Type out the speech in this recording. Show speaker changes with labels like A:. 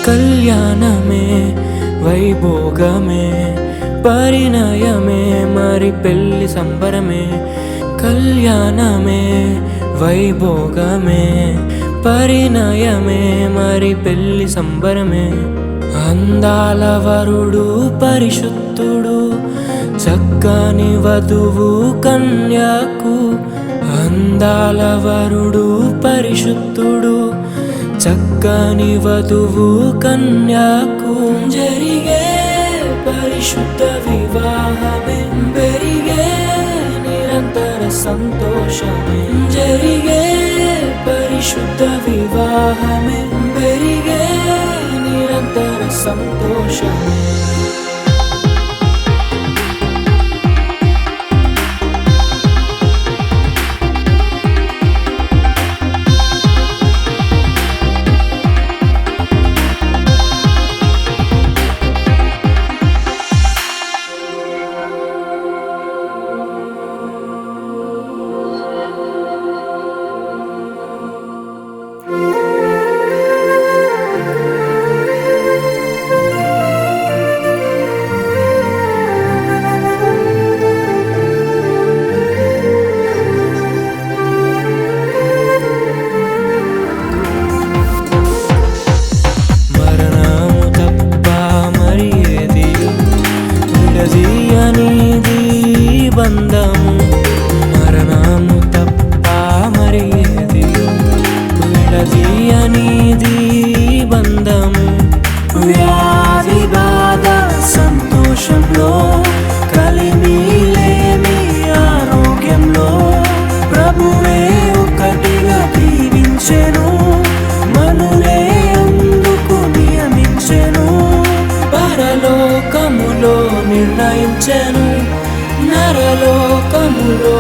A: కళ్యాణమే వైభోగమే పరిణయమే మరి పెళ్లి సంబరమే. కళ్యాణమే వైభోగమే పరిణయమే మరి పెళ్లి సంబరమే. అందాల వరుడు పరిశుద్ధుడు చక్కని వధువు కన్యకు. అందాల వరుడు పరిశుద్ధుడు చక్కని వధువు కన్యకు. జరిగే పరిశుద్ధ వివాహమే పెరిగే నిరంతర సంతోషమే. జరిగే పరిశుద్ధ వివాహమే పెరిగే నిరంతర సంతోషమే. బంధము మరణము తప్ప మరి ఏది విడదీయనిది బంధము. వ్యాధి బాధ సంతోషంలో కలిమి లేని ఆరోగ్యంలో ప్రభువే ఒకటిగా దీవించెను. మనులే అందుకు నియమించెను. పరలోకములో నిర్ణయించెను నరలోకములో